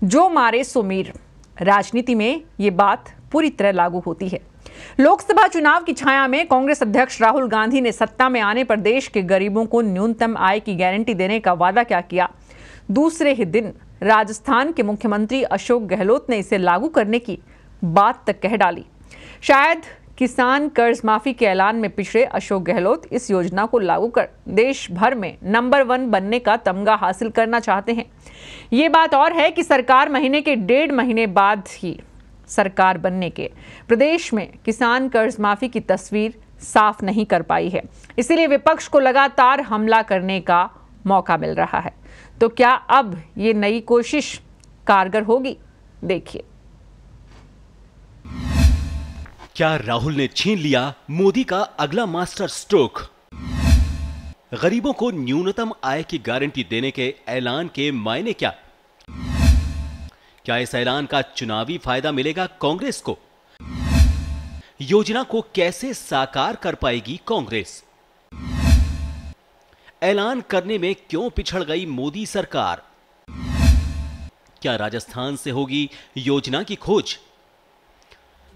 जो मारे सो मीर। राजनीति में ये बात पूरी तरह लागू होती है। लोकसभा चुनाव की छाया में कांग्रेस अध्यक्ष राहुल गांधी ने सत्ता में आने पर देश के गरीबों को न्यूनतम आय की गारंटी देने का वादा क्या किया। दूसरे ही दिन राजस्थान के मुख्यमंत्री अशोक गहलोत ने इसे लागू करने की बात तक कह डाली। शायद किसान कर्ज माफी के ऐलान में पिछड़े अशोक गहलोत इस योजना को लागू कर देश भर में नंबर 1 बनने का तमगा हासिल करना चाहते हैं। ये बात और है कि सरकार महीने के 1.5 महीने बाद ही सरकार बनने के प्रदेश में किसान कर्ज माफी की तस्वीर साफ नहीं कर पाई है। इसीलिए विपक्ष को लगातार हमला करने का मौका मिल रहा है। तो क्या अब ये नई कोशिश कारगर होगी? देखिए। क्या राहुल ने छीन लिया मोदी का अगला मास्टर स्ट्रोक? गरीबों को न्यूनतम आय की गारंटी देने के ऐलान के मायने क्या? क्या इस ऐलान का चुनावी फायदा मिलेगा कांग्रेस को? योजना को कैसे साकार कर पाएगी कांग्रेस? ऐलान करने में क्यों पिछड़ गई मोदी सरकार? क्या राजस्थान से होगी योजना की खोज?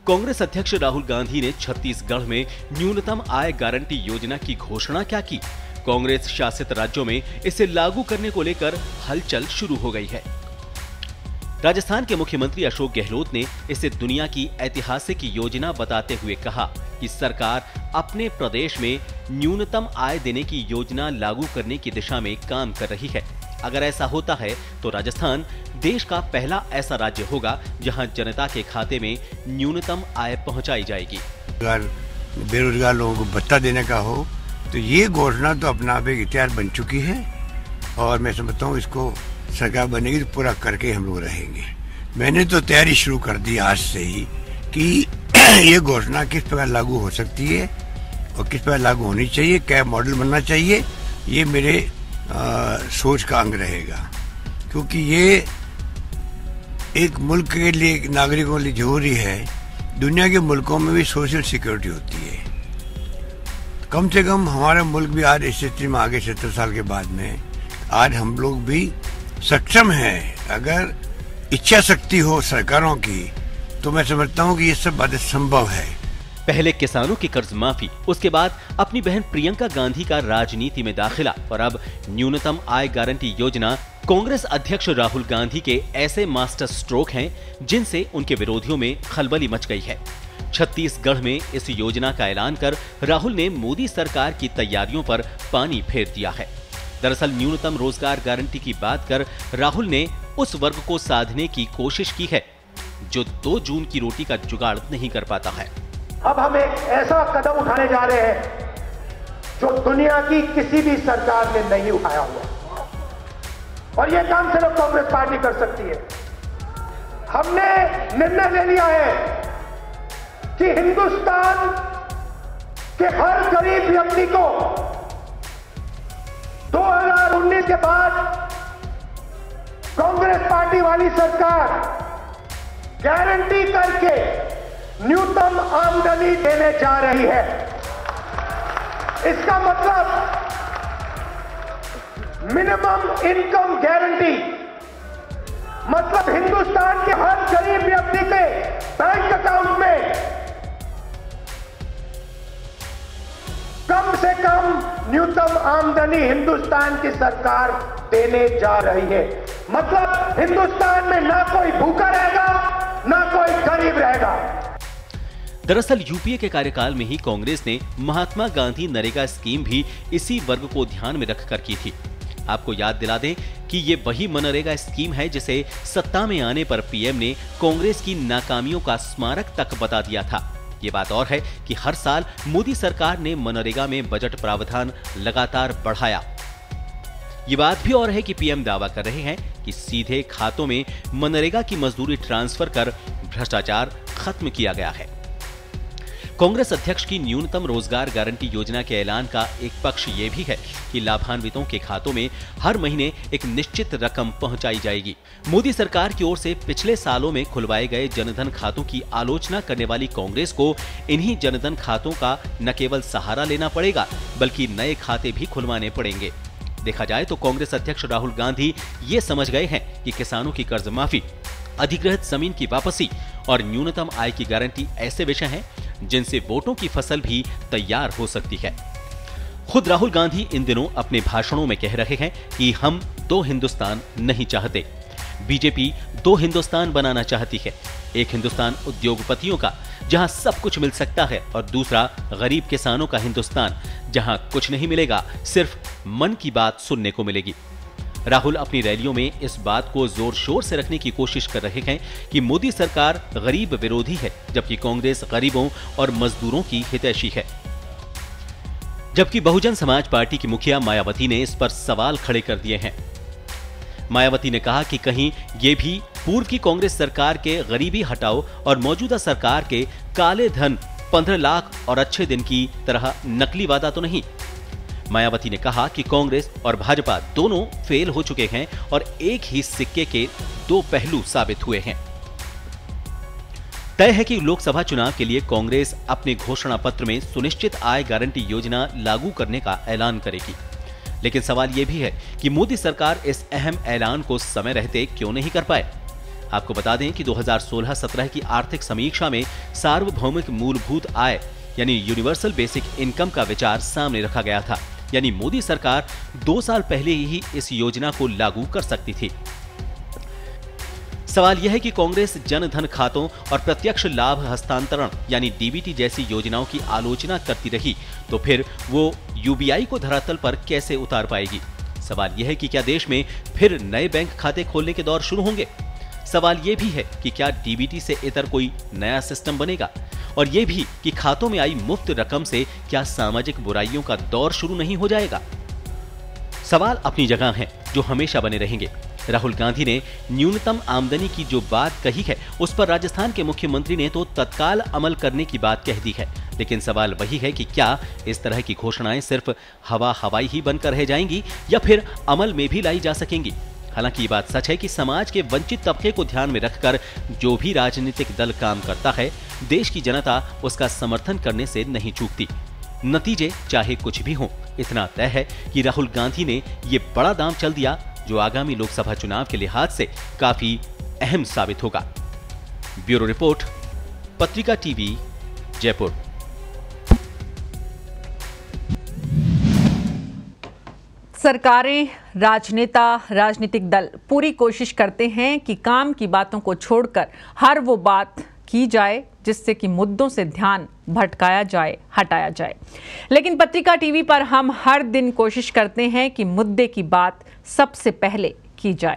कांग्रेस अध्यक्ष राहुल गांधी ने छत्तीसगढ़ में न्यूनतम आय गारंटी योजना की घोषणा क्या की? कांग्रेस शासित राज्यों में इसे लागू करने को लेकर हलचल शुरू हो गई है। राजस्थान के मुख्यमंत्री अशोक गहलोत ने इसे दुनिया की ऐतिहासिक योजना बताते हुए कहा कि सरकार अपने प्रदेश में न्यूनतम आय देने की योजना लागू करने की दिशा में काम कर रही है। अगर ऐसा होता है तो राजस्थान देश का पहला ऐसा राज्य होगा जहां जनता के खाते में न्यूनतम आय पहुंचाई जाएगी। अगर बेरोजगार लोगों को भत्ता देने का हो तो ये घोषणा तो अपना आप एक इतिहास बन चुकी है और मैं समझता हूँ इसको सरकार बनेगी तो पूरा करके हम लोग रहेंगे। मैंने तो तैयारी शुरू कर दी आज से ही कि ये घोषणा किस प्रकार लागू हो सकती है और किस प्रकार लागू होनी चाहिए, क्या मॉडल बनना चाहिए, ये मेरे सोच का अंग रहेगा। क्योंकि ये एक मुल्क के लिए, एक नागरिकों के लिए जरूरी है। दुनिया के मुल्कों में भी सोशल सिक्योरिटी होती है। कम से कम हमारा मुल्क भी आज इस स्थिति में आगे 70 साल के बाद में आज हम लोग भी सक्षम हैं। अगर इच्छा शक्ति हो सरकारों की तो मैं समझता हूँ कि ये सब बातें संभव है। पहले किसानों की कर्ज माफी, उसके बाद अपनी बहन प्रियंका गांधी का राजनीति में दाखिला और अब न्यूनतम आय गारंटी योजना कांग्रेस अध्यक्ष राहुल गांधी के ऐसे मास्टर स्ट्रोक हैं जिनसे उनके विरोधियों में खलबली मच गई है। छत्तीसगढ़ में इस योजना का ऐलान कर राहुल ने मोदी सरकार की तैयारियों पर पानी फेर दिया है। दरअसल न्यूनतम रोजगार गारंटी की बात कर राहुल ने उस वर्ग को साधने की कोशिश की है जो 2 जून की रोटी का जुगाड़ नहीं कर पाता है। अब हम एक ऐसा कदम उठाने जा रहे हैं जो दुनिया की किसी भी सरकार ने नहीं उठाया हुआ और यह काम सिर्फ कांग्रेस पार्टी कर सकती है। हमने निर्णय ले लिया है कि हिंदुस्तान के हर गरीब व्यक्ति को 2019 के बाद कांग्रेस पार्टी वाली सरकार गारंटी करके न्यूनतम आमदनी देने जा रही है। इसका मतलब मिनिमम इनकम गारंटी, मतलब हिंदुस्तान के हर गरीब व्यक्ति के बैंक अकाउंट में कम से कम न्यूनतम आमदनी हिंदुस्तान की सरकार देने जा रही है। मतलब हिंदुस्तान में ना कोई भूखा रहेगा ना कोई गरीब रहेगा। दरअसल यूपीए के कार्यकाल में ही कांग्रेस ने महात्मा गांधी नरेगा स्कीम भी इसी वर्ग को ध्यान में रखकर की थी। आपको याद दिला दें कि ये वही मनरेगा स्कीम है जिसे सत्ता में आने पर पीएम ने कांग्रेस की नाकामियों का स्मारक तक बता दिया था। ये बात और है कि हर साल मोदी सरकार ने मनरेगा में बजट प्रावधान लगातार बढ़ाया। ये बात भी और है कि पीएम दावा कर रहे हैं कि सीधे खातों में मनरेगा की मजदूरी ट्रांसफर कर भ्रष्टाचार खत्म किया गया है। कांग्रेस अध्यक्ष की न्यूनतम रोजगार गारंटी योजना के ऐलान का एक पक्ष ये भी है कि लाभान्वितों के खातों में हर महीने एक निश्चित रकम पहुंचाई जाएगी। मोदी सरकार की ओर से पिछले सालों में खुलवाए गए जनधन खातों की आलोचना करने वाली कांग्रेस को इन्हीं जनधन खातों का न केवल सहारा लेना पड़ेगा बल्कि नए खाते भी खुलवाने पड़ेंगे। देखा जाए तो कांग्रेस अध्यक्ष राहुल गांधी ये समझ गए हैं कि किसानों की कर्ज माफी, अधिग्रहित जमीन की वापसी और न्यूनतम आय की गारंटी ऐसे विषय हैं जिनसे वोटों की फसल भी तैयार हो सकती है। खुद राहुल गांधी इन दिनों अपने भाषणों में कह रहे हैं कि हम दो हिंदुस्तान नहीं चाहते। बीजेपी दो हिंदुस्तान बनाना चाहती है, एक हिंदुस्तान उद्योगपतियों का जहां सब कुछ मिल सकता है और दूसरा गरीब किसानों का हिंदुस्तान जहां कुछ नहीं मिलेगा, सिर्फ मन की बात सुनने को मिलेगी। राहुल अपनी रैलियों में इस बात को जोर शोर से रखने की कोशिश कर रहे हैं कि मोदी सरकार गरीब विरोधी है, जबकि कांग्रेस गरीबों और मजदूरों की हितैषी है। जबकि बहुजन समाज पार्टी की मुखिया मायावती ने इस पर सवाल खड़े कर दिए हैं। मायावती ने कहा कि कहीं ये भी पूर्व की कांग्रेस सरकार के गरीबी हटाओ और मौजूदा सरकार के काले धन 15 लाख और अच्छे दिन की तरह नकली वादा तो नहीं। मायावती ने कहा कि कांग्रेस और भाजपा दोनों फेल हो चुके हैं और एक ही सिक्के के दो पहलू साबित हुए हैं। तय है कि लोकसभा चुनाव के लिए कांग्रेस अपने घोषणा पत्र में सुनिश्चित आय गारंटी योजना लागू करने का ऐलान करेगी। लेकिन सवाल यह भी है कि मोदी सरकार इस अहम ऐलान को समय रहते क्यों नहीं कर पाए। आपको बता दें कि 2016-17 की आर्थिक समीक्षा में सार्वभौमिक मूलभूत आय यानी यूनिवर्सल बेसिक इनकम का विचार सामने रखा गया था, यानी मोदी सरकार 2 साल पहले ही इस योजना को लागू कर सकती थी। सवाल यह है कि कांग्रेस जनधन खातों और प्रत्यक्ष लाभ हस्तांतरण यानी डीबीटी जैसी योजनाओं की आलोचना करती रही तो फिर वो यूबीआई को धरातल पर कैसे उतार पाएगी। सवाल यह है कि क्या देश में फिर नए बैंक खाते खोलने के दौर शुरू होंगे। सवाल यह भी है कि क्या डीबीटी से इतर कोई नया सिस्टम बनेगा, और यह भी कि खातों में आई मुफ्त रकम से क्या सामाजिक बुराइयों का दौर शुरू नहीं हो जाएगा। सवाल अपनी जगह हैं जो हमेशा बने रहेंगे। राहुल गांधी ने न्यूनतम आमदनी की जो बात कही है उस पर राजस्थान के मुख्यमंत्री ने तो तत्काल अमल करने की बात कह दी है, लेकिन सवाल वही है कि क्या इस तरह की घोषणाएं सिर्फ हवाई ही बनकर रह जाएंगी या फिर अमल में भी लाई जा सकेंगी। हालांकि ये बात सच है कि समाज के वंचित तबके को ध्यान में रखकर जो भी राजनीतिक दल काम करता है, देश की जनता उसका समर्थन करने से नहीं चूकती। नतीजे चाहे कुछ भी हों, इतना तय है कि राहुल गांधी ने ये बड़ा दांव चल दिया जो आगामी लोकसभा चुनाव के लिहाज से काफी अहम साबित होगा। ब्यूरो रिपोर्ट, पत्रिका टीवी, जयपुर। सरकारें, राजनेता, राजनीतिक दल पूरी कोशिश करते हैं कि काम की बातों को छोड़कर हर वो बात की जाए जिससे कि मुद्दों से ध्यान भटकाया जाए, हटाया जाए। लेकिन पत्रिका टीवी पर हम हर दिन कोशिश करते हैं कि मुद्दे की बात सबसे पहले की जाए।